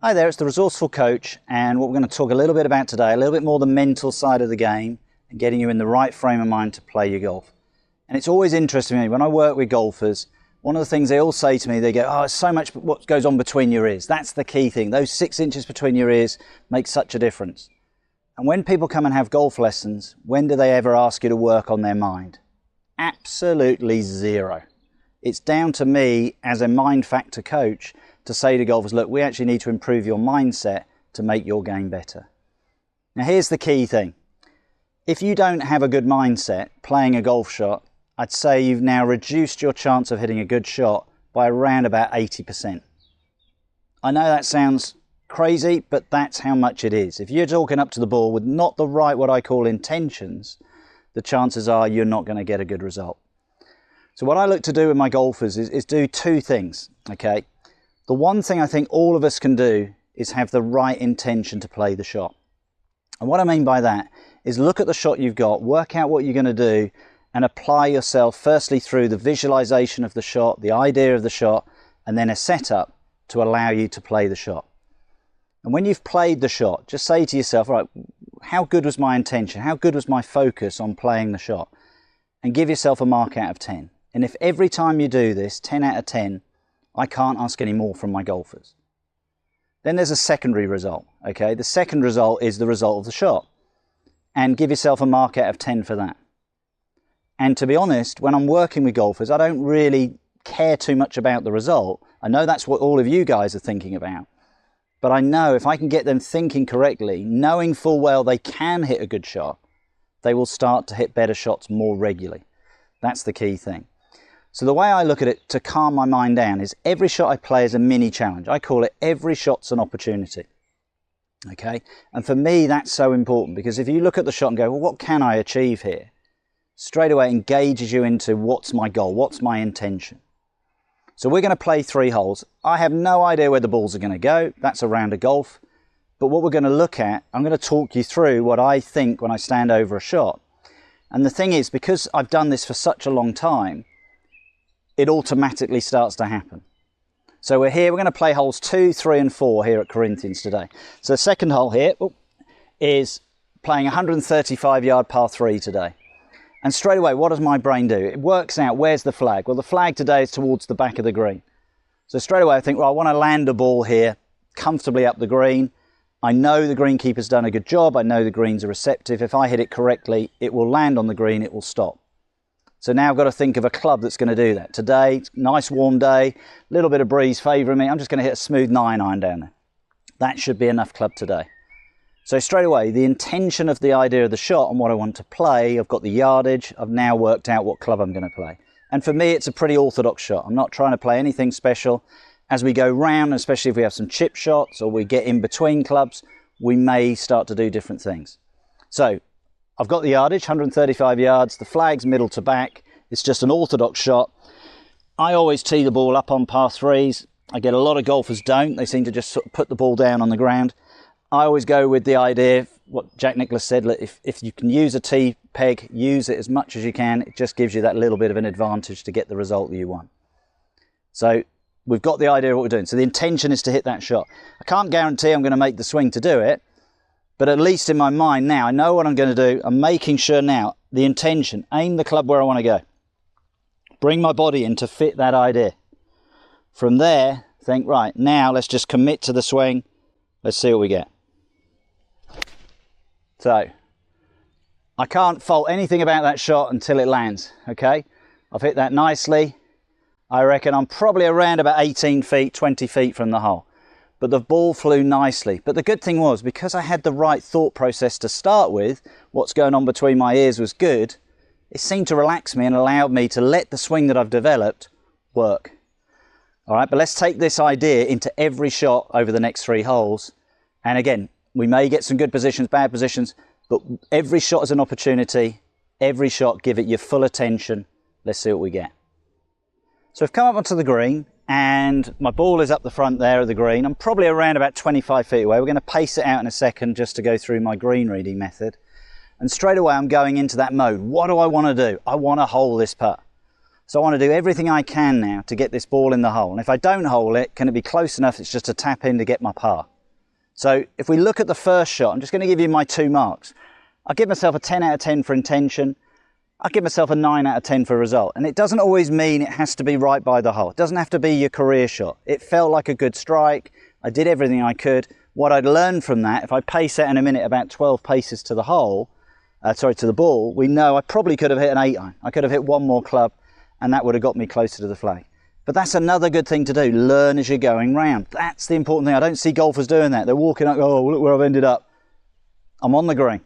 Hi there, it's the Resourceful Coach, and what we're going to talk a little bit about today, a little bit more the mental side of the game and getting you in the right frame of mind to play your golf. And it's always interesting to me when I work with golfers, one of the things they all say to me, they go, oh, it's so much what goes on between your ears. That's the key thing. Those 6 inches between your ears make such a difference. And when people come and have golf lessons, when do they ever ask you to work on their mind? Absolutely zero. It's down to me as a mind factor coach to say to golfers, look, we actually need to improve your mindset to make your game better. Now here's the key thing. If you don't have a good mindset playing a golf shot, I'd say you've now reduced your chance of hitting a good shot by around about 80%. I know that sounds crazy, but that's how much it is. If you're talking up to the ball with not the right, what I call intentions, the chances are you're not going to get a good result. So what I look to do with my golfers is do 2 things, okay? The one thing I think all of us can do is have the right intention to play the shot. And what I mean by that is look at the shot you've got, work out what you're going to do, and apply yourself firstly through the visualization of the shot, the idea of the shot, and then a setup to allow you to play the shot. And when you've played the shot, just say to yourself, all right, how good was my intention? How good was my focus on playing the shot? And give yourself a mark out of 10. And if every time you do this, 10 out of 10, I can't ask any more from my golfers. Then there's a secondary result, okay? The second result is the result of the shot. And give yourself a mark out of 10 for that. And to be honest, when I'm working with golfers, I don't really care too much about the result. I know that's what all of you guys are thinking about. But I know if I can get them thinking correctly, knowing full well they can hit a good shot, they will start to hit better shots more regularly. That's the key thing. So the way I look at it to calm my mind down is every shot I play is a mini challenge. I call it every shot's an opportunity. Okay? And for me, that's so important because if you look at the shot and go, well, what can I achieve here? Straight away engages you into what's my goal, what's my intention. So we're going to play 3 holes. I have no idea where the balls are going to go. That's a round of golf. But what we're going to look at, I'm going to talk you through what I think when I stand over a shot. And the thing is, because I've done this for such a long time, it automatically starts to happen. So we're going to play holes 2, 3 and 4 here at Corinthians today. So the second hole here is playing 135 yard par 3 today. And straight away, what does my brain do? It works out, where's the flag? Well, the flag today is towards the back of the green. So straight away I think, well, I want to land a ball here comfortably up the green. I know the greenkeeper's done a good job. I know the greens are receptive. If I hit it correctly, it will land on the green, it will stop. So now I've got to think of a club that's going to do that. Today, nice warm day, a little bit of breeze favouring me. I'm just going to hit a smooth 9-iron down there. That should be enough club today. So straight away, the intention of the idea of the shot and what I want to play, I've got the yardage, I've now worked out what club I'm going to play. And for me, it's a pretty orthodox shot. I'm not trying to play anything special. As we go round, especially if we have some chip shots or we get in between clubs, we may start to do different things. So I've got the yardage, 135 yards, the flag's middle to back. It's just an orthodox shot. I always tee the ball up on par 3s. I get a lot of golfers don't. They seem to just sort of put the ball down on the ground. I always go with the idea, what Jack Nicklaus said, if you can use a tee peg, use it as much as you can. It just gives you that little bit of an advantage to get the result that you want. So we've got the idea of what we're doing. So the intention is to hit that shot. I can't guarantee I'm going to make the swing to do it. But at least in my mind now, I know what I'm going to do. I'm making sure now, the intention, aim the club where I want to go. Bring my body in to fit that idea. From there, think, right, now let's just commit to the swing. Let's see what we get. So, I can't fault anything about that shot until it lands, okay? I've hit that nicely. I reckon I'm probably around about 18 feet, 20 feet from the hole. But the ball flew nicely. But the good thing was, because I had the right thought process to start with, what's going on between my ears was good, it seemed to relax me and allowed me to let the swing that I've developed work. All right, but let's take this idea into every shot over the next 3 holes. And again, we may get some good positions, bad positions, but every shot is an opportunity. Every shot, give it your full attention. Let's see what we get. So I've come up onto the green. And my ball is up the front there of the green. I'm probably around about 25 feet away. We're going to pace it out in a second just to go through my green reading method. And straight away I'm going into that mode. What do I want to do? I want to hole this putt. So I want to do everything I can now to get this ball in the hole. And if I don't hole it, can it be close enough? It's just a tap in to get my par. So if we look at the first shot, I'm just going to give you my 2 marks. I'll give myself a 10 out of 10 for intention. I'll give myself a 9 out of 10 for result. And it doesn't always mean it has to be right by the hole. It doesn't have to be your career shot. It felt like a good strike. I did everything I could. What I'd learned from that, if I pace out in a minute about 12 paces to the hole, to the ball, we know I probably could have hit an 8-iron. I could have hit one more club and that would have got me closer to the flag. But that's another good thing to do. Learn as you're going round. That's the important thing. I don't see golfers doing that. They're walking up, oh, look where I've ended up. I'm on the green.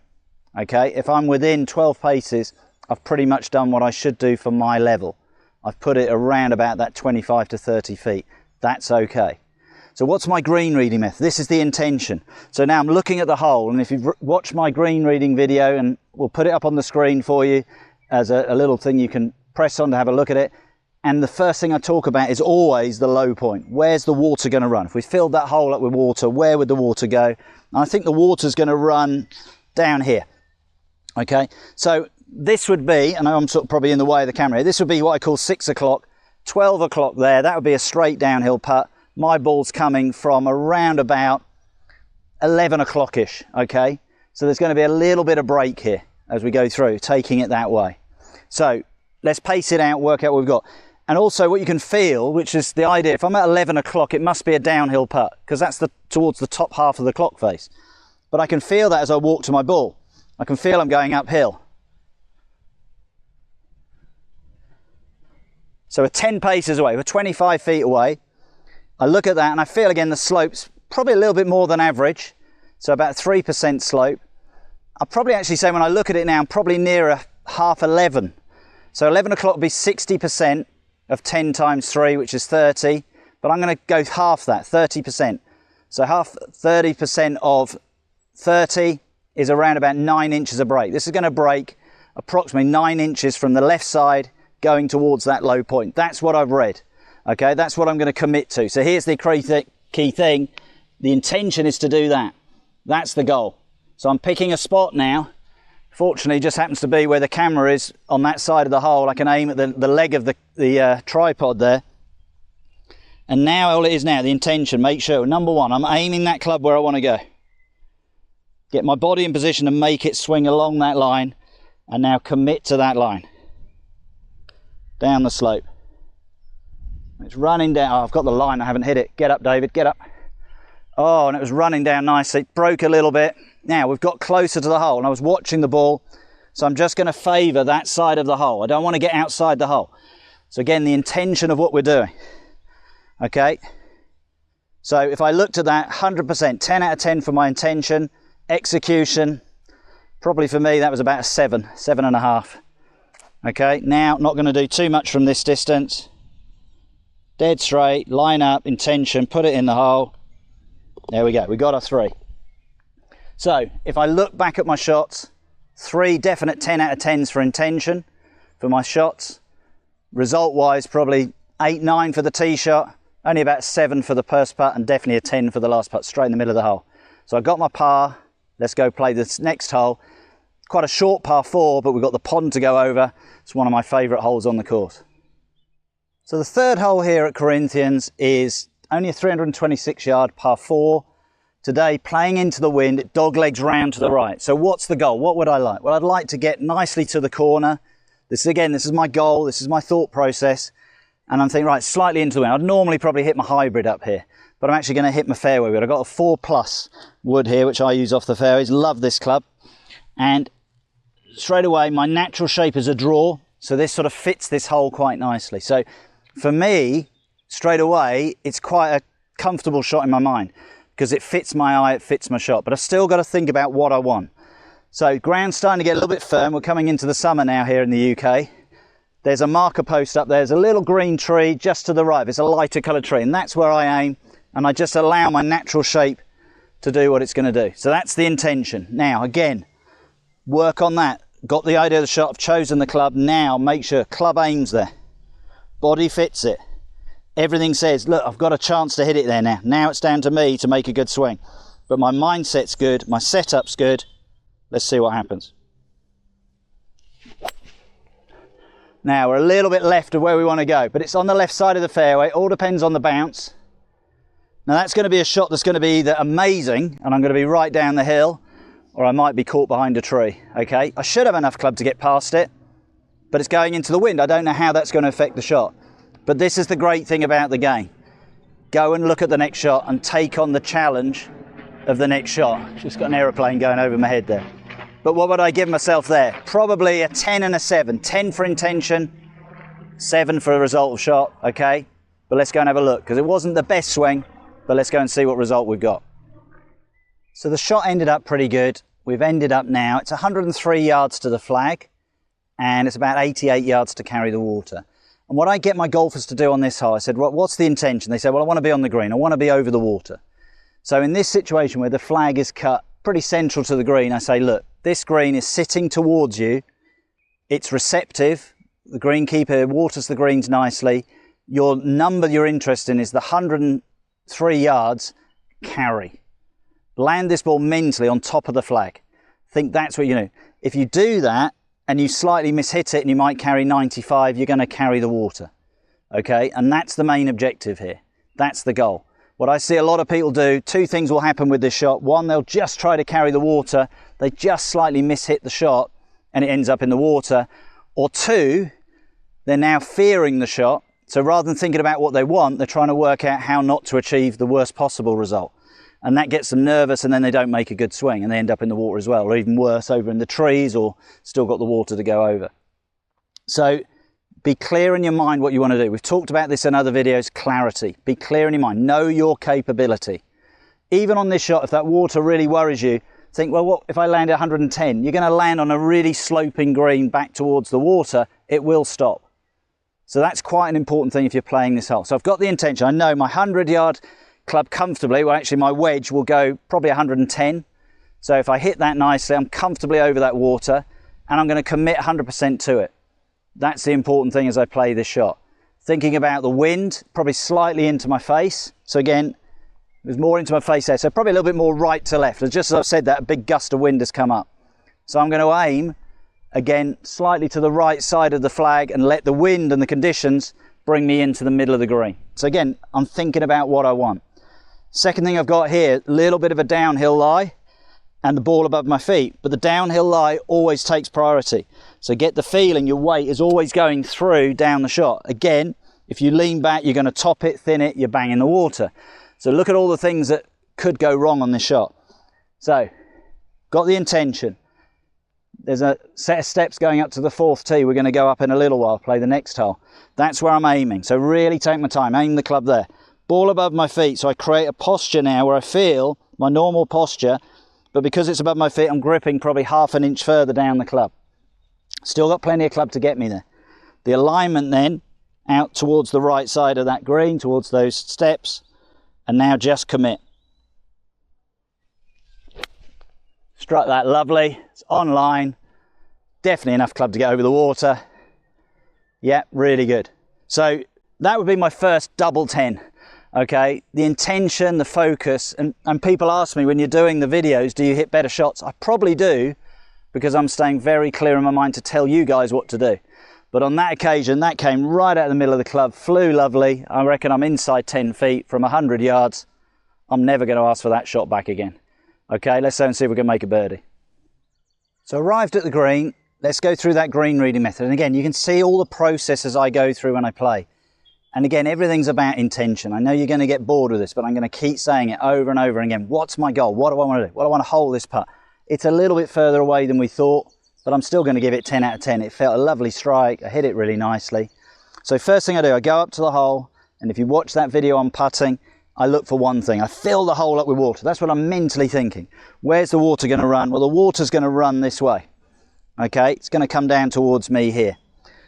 Okay, if I'm within 12 paces, I've pretty much done what I should do for my level. I've put it around about that 25 to 30 feet. That's okay. So what's my green reading method? This is the intention. So now I'm looking at the hole, and if you've watched my green reading video, and we'll put it up on the screen for you as a little thing you can press on to have a look at it. And the first thing I talk about is always the low point. Where's the water going to run? If we filled that hole up with water, where would the water go? And I think the water's going to run down here. Okay, so this would be, and I'm sort of probably in the way of the camera here, this would be what I call 6 o'clock, 12 o'clock there. That would be a straight downhill putt. My ball's coming from around about 11 o'clock-ish, okay? So there's going to be a little bit of break here as we go through, taking it that way. So let's pace it out, work out what we've got. And also what you can feel, which is the idea, if I'm at 11 o'clock, it must be a downhill putt, because that's towards the top half of the clock face. But I can feel that as I walk to my ball. I can feel I'm going uphill. So we're 10 paces away, we're 25 feet away. I look at that and I feel again the slope's probably a little bit more than average. So about 3% slope. I'll probably actually say when I look at it now, I'm probably nearer half 11. So 11 o'clock would be 60% of 10 times 3, which is 30. But I'm going to go half that, 30%. So half 30% of 30 is around about 9 inches of break. This is going to break approximately 9 inches from the left side going towards that low point. That's what I've read. Okay, that's what I'm going to commit to. So here's the key thing. The intention is to do that. That's the goal. So I'm picking a spot now. Fortunately, it just happens to be where the camera is on that side of the hole. I can aim at the leg of the tripod there. And now all it is now, the intention, make sure, number one, I'm aiming that club where I want to go. Get my body in position and make it swing along that line. And now commit to that line. Down the slope. It's running down. Oh, I've got the line, I haven't hit it. Get up, David, get up. Oh, and it was running down nicely. It broke a little bit. Now we've got closer to the hole and I was watching the ball. So I'm just going to favour that side of the hole. I don't want to get outside the hole. So again, the intention of what we're doing. Okay. So if I looked at that, 100%, 10 out of 10 for my intention. Execution, probably for me, that was about a 7.5. Okay, now not going to do too much from this distance. Dead straight, line up, intention, put it in the hole. There we go, we got a 3. So if I look back at my shots, 3 definite 10 out of 10s for intention for my shots. Result wise, probably 8, 9 for the tee shot, only about 7 for the first putt, and definitely a 10 for the last putt, straight in the middle of the hole. So I got my par. Let's go play this next hole. Quite a short par 4, but we've got the pond to go over. It's one of my favourite holes on the course. So the third hole here at Corinthians is only a 326 yard par 4. Today, playing into the wind, it dog legs round to the right. So what's the goal? What would I like? Well, I'd like to get nicely to the corner. This is my goal. This is my thought process. And I'm thinking, right, slightly into the wind. I'd normally probably hit my hybrid up here, but I'm actually going to hit my fairway wood. I've got a 4+ wood here, which I use off the fairways. Love this club. And straight away, my natural shape is a draw. So this sort of fits this hole quite nicely. So for me, straight away, it's quite a comfortable shot in my mind because it fits my eye, it fits my shot. But I've still got to think about what I want. So ground's starting to get a little bit firm. We're coming into the summer now here in the UK. There's a marker post up there. There's a little green tree just to the right. There's a lighter coloured tree, and that's where I aim. And I just allow my natural shape to do what it's going to do. So that's the intention. Now, again, work on that. Got the idea of the shot. I've chosen the club. Now, make sure club aims there. Body fits it. Everything says, look, I've got a chance to hit it there now. Now it's down to me to make a good swing. But my mindset's good. My setup's good. Let's see what happens. Now, we're a little bit left of where we want to go, but it's on the left side of the fairway. All depends on the bounce. Now that's going to be a shot that's going to be either amazing, and I'm going to be right down the hill, or I might be caught behind a tree, okay? I should have enough club to get past it, but it's going into the wind. I don't know how that's going to affect the shot. But this is the great thing about the game. Go and look at the next shot and take on the challenge of the next shot. Just got an aeroplane going over my head there. But what would I give myself there? Probably a 10 and a 7. 10 for intention, 7 for a result of shot, okay? But let's go and have a look, because it wasn't the best swing, but let's go and see what result we've got. So the shot ended up pretty good. We've ended up now, it's 103 yards to the flag, and it's about 88 yards to carry the water. And what I get my golfers to do on this hole, I said, what's the intention? They said, well, I want to be on the green. I want to be over the water. So in this situation where the flag is cut pretty central to the green, I say, look, this green is sitting towards you. It's receptive. The greenkeeper waters the greens nicely. Your number you're interested in is the 103 yards carry. Land this ball mentally on top of the flag. Think that's what you know. If you do that, and you slightly mishit it and you might carry 95, you're going to carry the water, okay? And that's the main objective here. That's the goal. What I see a lot of people do, 2 things will happen with this shot. One, they'll just try to carry the water. They just slightly mishit the shot and it ends up in the water. Or 2, they're now fearing the shot. So rather than thinking about what they want, they're trying to work out how not to achieve the worst possible result. And that gets them nervous, and then they don't make a good swing and they end up in the water as well, or even worse, over in the trees, or still got the water to go over. So be clear in your mind what you want to do. We've talked about this in other videos, clarity. Be clear in your mind. Know your capability. Even on this shot, if that water really worries you, think, well, what if I land at 110? You're going to land on a really sloping green back towards the water. It will stop. So that's quite an important thing if you're playing this hole. So I've got the intention. I know my 100-yard club comfortably, well, actually my wedge will go probably 110. So if I hit that nicely, I'm comfortably over that water, and I'm going to commit 100% to it. That's the important thing as I play this shot. Thinking about the wind, probably slightly into my face. So again, there's more into my face there, so probably a little bit more right to left. Just as I've said that, a big gust of wind has come up. So I'm going to aim, again, slightly to the right side of the flag and let the wind and the conditions bring me into the middle of the green. So again, I'm thinking about what I want. Second thing I've got here, a little bit of a downhill lie and the ball above my feet, but the downhill lie always takes priority. So get the feeling your weight is always going through down the shot. Again, if you lean back, you're going to top it, thin it, you're banging the water. So look at all the things that could go wrong on this shot. So, got the intention. There's a set of steps going up to the 4th tee. We're going to go up in a little while, play the next hole. That's where I'm aiming. So really take my time, aim the club there. Ball above my feet, so I create a posture now where I feel my normal posture, but because it's above my feet, I'm gripping probably half an inch further down the club. Still got plenty of club to get me there. The alignment then, out towards the right side of that green, towards those steps, and now just commit. Struck that lovely, it's on line, definitely enough club to get over the water. Yeah, really good. So that would be my first double 10. Okay, the intention, the focus, and people ask me when you're doing the videos, do you hit better shots? I probably do, because I'm staying very clear in my mind to tell you guys what to do. But on that occasion, that came right out of the middle of the club, flew lovely. I reckon I'm inside 10 feet from 100 yards. I'm never going to ask for that shot back again. Okay, let's go and see if we can make a birdie. So arrived at the green, let's go through that green reading method. And again, you can see all the processes I go through when I play. And again, everything's about intention. I know you're going to get bored with this, but I'm going to keep saying it over and over again. What's my goal? What do I want to do? What do I want to hold this putt? It's a little bit further away than we thought, but I'm still going to give it 10 out of 10. It felt a lovely strike. I hit it really nicely. So first thing I do, I go up to the hole, and if you watch that video on putting, I look for one thing. I fill the hole up with water. That's what I'm mentally thinking. Where's the water going to run? Well, the water's going to run this way. Okay, it's going to come down towards me here.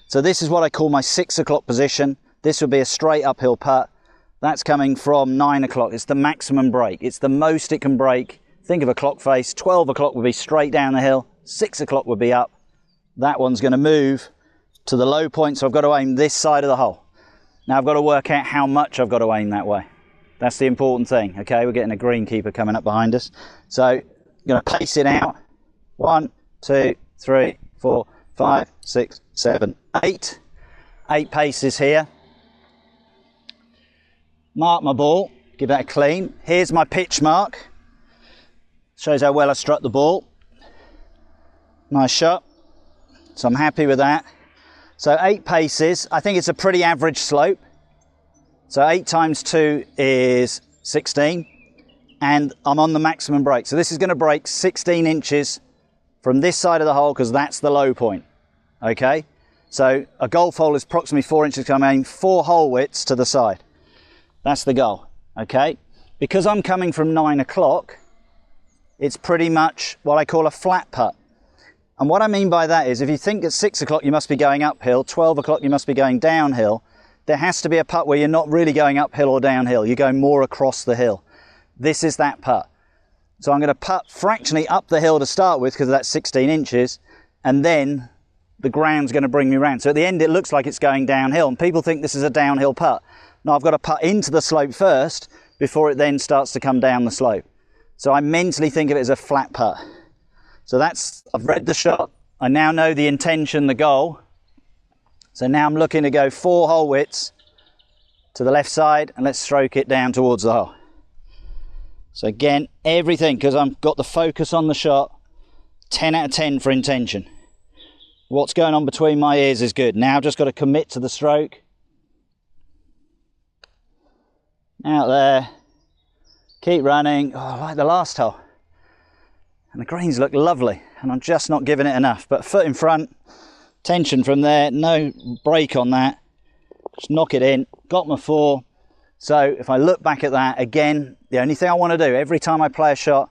So this is what I call my 6 o'clock position. This would be a straight uphill putt. That's coming from 9 o'clock. It's the maximum break. It's the most it can break. Think of a clock face. 12 o'clock would be straight down the hill. 6 o'clock would be up. That one's going to move to the low point, so I've got to aim this side of the hole. Now I've got to work out how much I've got to aim that way. That's the important thing. Okay, we're getting a greenkeeper coming up behind us. So I'm going to pace it out. 1, 2, 3, 4, 5, 6, 7, 8. 8 paces here. Mark my ball, give that a clean. Here's my pitch mark. Shows how well I struck the ball. Nice shot. So I'm happy with that. So 8 paces. I think it's a pretty average slope. So 8 times 2 is 16. And I'm on the maximum break. So this is going to break 16 inches from this side of the hole because that's the low point. Okay? So a golf hole is approximately 4 inches. I'm aiming 4 hole widths to the side. That's the goal. Okay? Because I'm coming from 9 o'clock, it's pretty much what I call a flat putt. And what I mean by that is if you think at 6 o'clock you must be going uphill, 12 o'clock you must be going downhill, there has to be a putt where you're not really going uphill or downhill. You're going more across the hill. This is that putt. So I'm going to putt fractionally up the hill to start with because that's 16 inches, and then the ground's going to bring me around. So at the end it looks like it's going downhill, and people think this is a downhill putt. No, I've got to putt into the slope first before it then starts to come down the slope. So I mentally think of it as a flat putt. So that's, I've read the shot. I now know the intention, the goal. So now I'm looking to go 4 hole widths to the left side, and let's stroke it down towards the hole. So again, everything, because I've got the focus on the shot, 10 out of 10 for intention. What's going on between my ears is good. Now I've just got to commit to the stroke. Out there. Keep running. Oh, I like the last hole. And the greens look lovely, and I'm just not giving it enough. But foot in front, tension from there, no break on that. Just knock it in, got my 4. So if I look back at that, again, the only thing I want to do every time I play a shot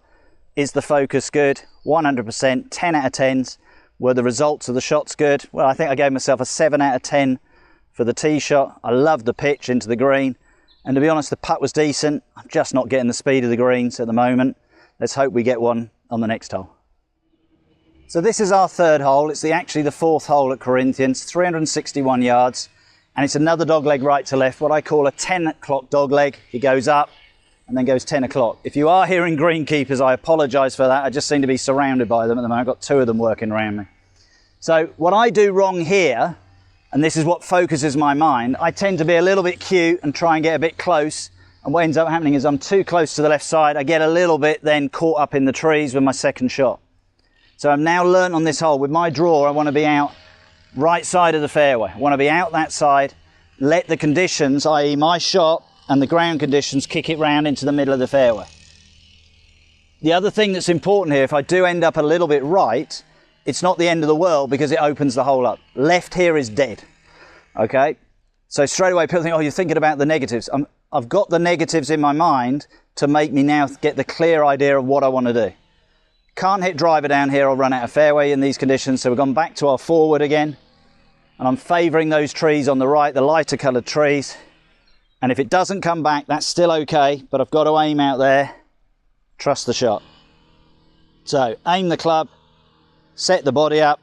is the focus good, 100%, 10 out of 10s. Were the results of the shots good? Well, I think I gave myself a 7 out of 10 for the tee shot. I love the pitch into the green. And to be honest, the putt was decent. I'm just not getting the speed of the greens at the moment. Let's hope we get one on the next hole. So this is our 3rd hole. It's actually the 4th hole at Corinthians, 361 yards. And it's another dogleg right to left, what I call a 10 o'clock dogleg. It goes up and then goes 10 o'clock. If you are hearing greenkeepers, I apologise for that. I just seem to be surrounded by them at the moment. I've got 2 of them working around me. So what I do wrong here, and this is what focuses my mind, I tend to be a little bit cute and try and get a bit close. And what ends up happening is I'm too close to the left side. I get a little bit then caught up in the trees with my second shot. So I've now learnt on this hole, with my draw, I want to be out right side of the fairway. I want to be out that side, let the conditions, i.e. my shot and the ground conditions, kick it round into the middle of the fairway. The other thing that's important here, if I do end up a little bit right, it's not the end of the world because it opens the hole up. Left here is dead, okay? So straight away people think, oh, you're thinking about the negatives. I've got the negatives in my mind to make me now get the clear idea of what I want to do. Can't hit driver down here or run out of fairway in these conditions, so we've gone back to our forward again. And I'm favouring those trees on the right, the lighter coloured trees. And if it doesn't come back, that's still okay, but I've got to aim out there, trust the shot. So aim the club, set the body up.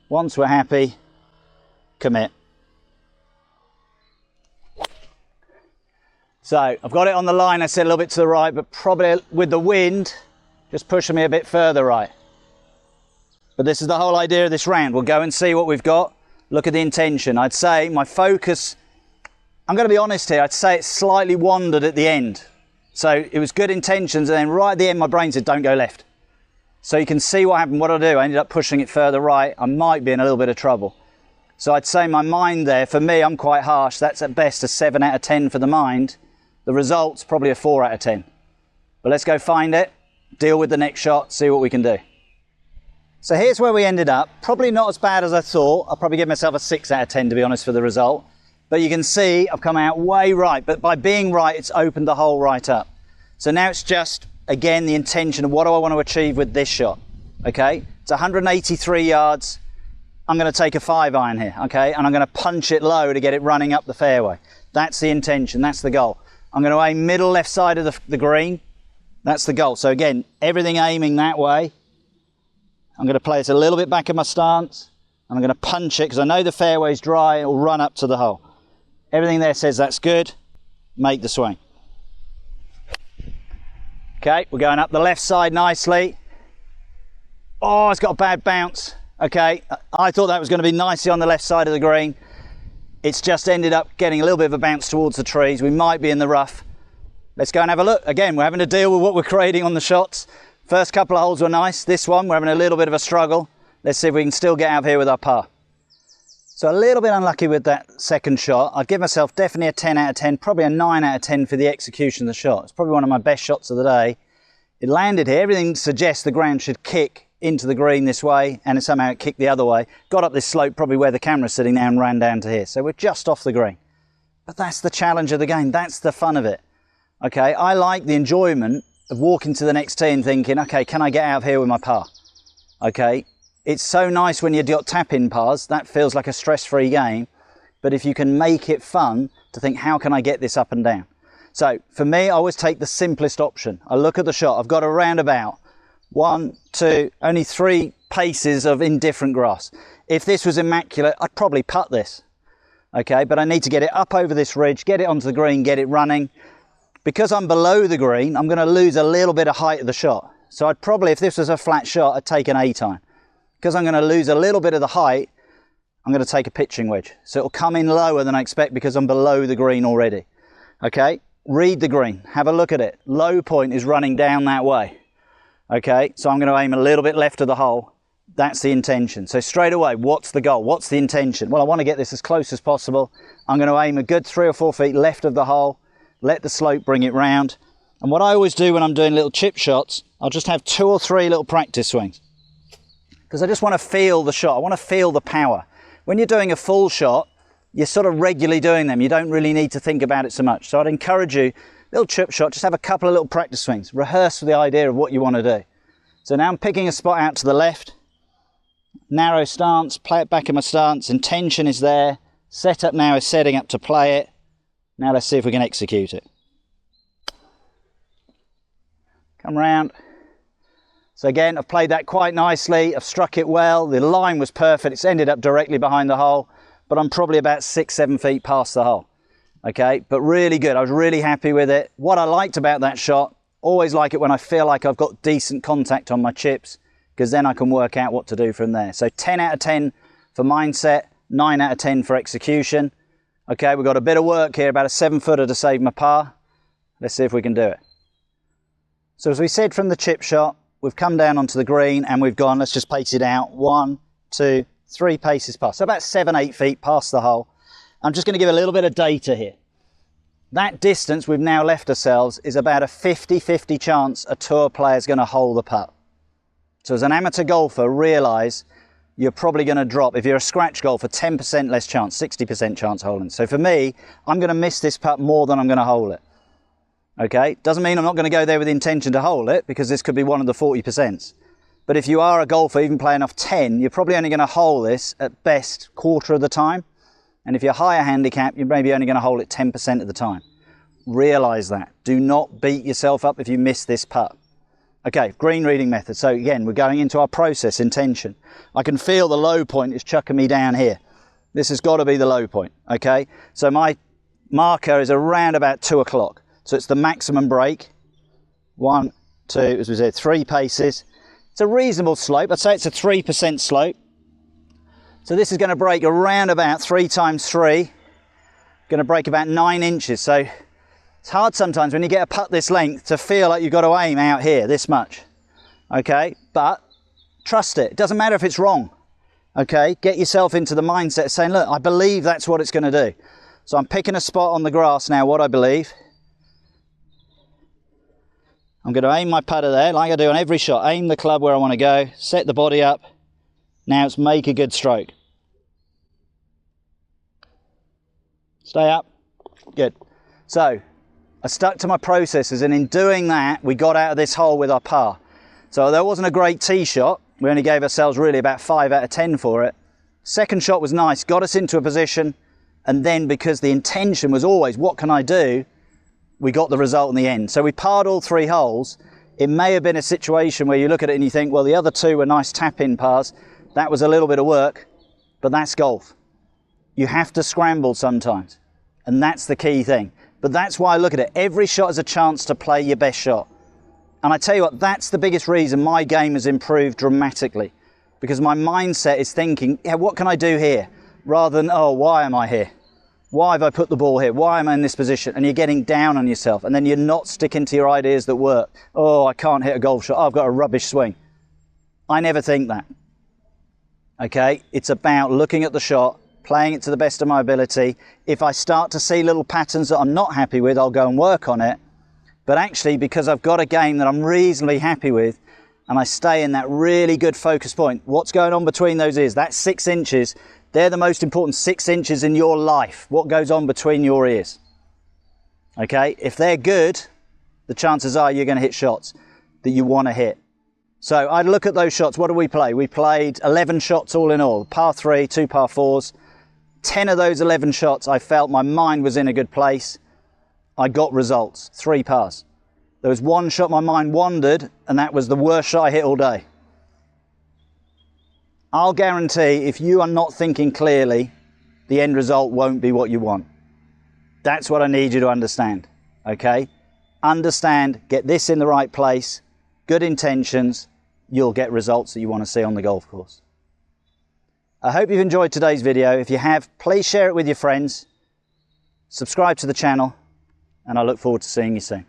Once we're happy, commit. So I've got it on the line, I said a little bit to the right, but probably with the wind, just pushing me a bit further right. But this is the whole idea of this round. We'll go and see what we've got. Look at the intention. I'd say my focus, I'm going to be honest here, I'd say it slightly wandered at the end. So it was good intentions, and then right at the end my brain said, don't go left. So you can see what happened. What I do, I ended up pushing it further right. I might be in a little bit of trouble. So I'd say my mind there, for me, I'm quite harsh. That's at best a 7 out of 10 for the mind. The result's probably a 4 out of 10. But let's go find it, deal with the next shot, see what we can do. So here's where we ended up. Probably not as bad as I thought. I'll probably give myself a 6 out of 10 to be honest for the result. But you can see I've come out way right. But by being right, it's opened the hole right up. So now it's just, again, the intention of what do I want to achieve with this shot. Okay, it's 183 yards. I'm going to take a 5-iron here, okay? And I'm going to punch it low to get it running up the fairway. That's the intention, that's the goal. I'm going to aim middle left side of the green. That's the goal. So again, everything aiming that way. I'm going to place a little bit back in my stance. And I'm going to punch it because I know the fairway's dry. It will run up to the hole. Everything there says that's good. Make the swing. Okay, we're going up the left side nicely. Oh, it's got a bad bounce. Okay, I thought that was going to be nicely on the left side of the green. It's just ended up getting a little bit of a bounce towards the trees. We might be in the rough. let's go and have a look. Again, we're having to deal with what we're creating on the shots. First couple of holes were nice. This one, we're having a little bit of a struggle. Let's see if we can still get out of here with our par. So a little bit unlucky with that second shot. I'd give myself definitely a 10 out of 10, probably a 9 out of 10 for the execution of the shot. It's probably one of my best shots of the day. It landed here. Everything suggests the ground should kick into the green this way, and somehow it kicked the other way. Got up this slope, probably where the camera's sitting now, and ran down to here. So we're just off the green. But that's the challenge of the game. That's the fun of it. Okay, I like the enjoyment of walking to the next tee and thinking, okay, can I get out of here with my par? Okay. It's so nice when you've got tap-in pars, that feels like a stress-free game. But if you can make it fun to think, how can I get this up and down? So for me, I always take the simplest option. I look at the shot. I've got a roundabout. 1, 2, only 3 paces of indifferent grass. If this was immaculate, I'd probably putt this. Okay, but I need to get it up over this ridge, get it onto the green, get it running. Because I'm below the green, I'm going to lose a little bit of height of the shot. So I'd probably, if this was a flat shot, I'd take an A-time. Because I'm going to lose a little bit of the height, I'm going to take a pitching wedge. So it'll come in lower than I expect because I'm below the green already. Okay, read the green, have a look at it. Low point is running down that way. Okay, so I'm going to aim a little bit left of the hole. That's the intention. So straight away, what's the goal? What's the intention? Well, I want to get this as close as possible. I'm going to aim a good 3 or 4 feet left of the hole, let the slope bring it round. And what I always do when I'm doing little chip shots, I'll just have 2 or 3 little practice swings. Because I just want to feel the shot. I want to feel the power. When you're doing a full shot, you're sort of regularly doing them. You don't really need to think about it so much. So I'd encourage you, little chip shot, just have a couple of little practice swings. Rehearse the idea of what you want to do. So now I'm picking a spot out to the left. Narrow stance, play it back in my stance. Intention is there. Setup now is setting up to play it. Now let's see if we can execute it. Come round. So again, I've played that quite nicely. I've struck it well. The line was perfect. It's ended up directly behind the hole, but I'm probably about 6, 7 feet past the hole. Okay, but really good. I was really happy with it. What I liked about that shot, always like it when I feel like I've got decent contact on my chips, because then I can work out what to do from there. So 10 out of 10 for mindset, 9 out of 10 for execution. Okay, we've got a bit of work here, about a 7-footer to save my par. Let's see if we can do it. So as we said from the chip shot, we've come down onto the green and we've gone, let's just pace it out. 1, 2, 3 paces past. So about 7, 8 feet past the hole. I'm just going to give a little bit of data here. That distance we've now left ourselves is about a 50-50 chance a tour player is going to hole the putt. So as an amateur golfer, realise you're probably going to drop, if you're a scratch golfer, 10% less chance, 60% chance holding. So for me, I'm going to miss this putt more than I'm going to hole it. Okay, doesn't mean I'm not going to go there with the intention to hole it, because this could be one of the 40%. But if you are a golfer, even playing off 10, you're probably only going to hole this at best quarter of the time. And if you're higher handicap, you're maybe only going to hole it 10% of the time. Realise that. Do not beat yourself up if you miss this putt. Okay, green reading method. So again, we're going into our process intention. I can feel the low point is chucking me down here. This has got to be the low point. Okay, so my marker is around about 2 o'clock. So it's the maximum break. 1, 2, as we said, 3 paces. It's a reasonable slope. I'd say it's a 3% slope. So this is going to break around about 3 times 3. Going to break about 9 inches. So it's hard sometimes when you get a putt this length to feel like you've got to aim out here this much. Okay, but trust it. It doesn't matter if it's wrong. Okay, get yourself into the mindset of saying, look, I believe that's what it's going to do. So I'm picking a spot on the grass now, what I believe. I'm going to aim my putter there, like I do on every shot. Aim the club where I want to go, set the body up. Now it's make a good stroke. Stay up. Good. So I stuck to my processes, and in doing that, we got out of this hole with our par. So there wasn't a great tee shot. We only gave ourselves really about 5 out of 10 for it. Second shot was nice, got us into a position, and then because the intention was always, what can I do? We got the result in the end. So we parred all 3 holes. It may have been a situation where you look at it and you think, well, the other 2 were nice tap-in pars. That was a little bit of work, but that's golf. You have to scramble sometimes, and that's the key thing. But that's why I look at it. Every shot is a chance to play your best shot. And I tell you what, that's the biggest reason my game has improved dramatically, because my mindset is thinking, yeah, what can I do here? Rather than, oh, why am I here? Why have I put the ball here? Why am I in this position? And you're getting down on yourself, and then you're not sticking to your ideas that work. Oh, I can't hit a golf shot. I've got a rubbish swing. I never think that. Okay, it's about looking at the shot, playing it to the best of my ability. If I start to see little patterns that I'm not happy with, I'll go and work on it. But actually, because I've got a game that I'm reasonably happy with, and I stay in that really good focus point, what's going on between those ears, that's 6 inches. They're the most important 6 inches in your life. What goes on between your ears? Okay, if they're good, the chances are you're going to hit shots that you want to hit. So I'd look at those shots. What did we play? We played 11 shots all in all. Par 3, 2 par 4s. 10 of those 11 shots, I felt my mind was in a good place. I got results, 3 pars. There was one shot my mind wandered, and that was the worst shot I hit all day. I'll guarantee if you are not thinking clearly, the end result won't be what you want. That's what I need you to understand, okay? Understand, get this in the right place, good intentions, you'll get results that you want to see on the golf course. I hope you've enjoyed today's video. If you have, please share it with your friends, subscribe to the channel, and I look forward to seeing you soon.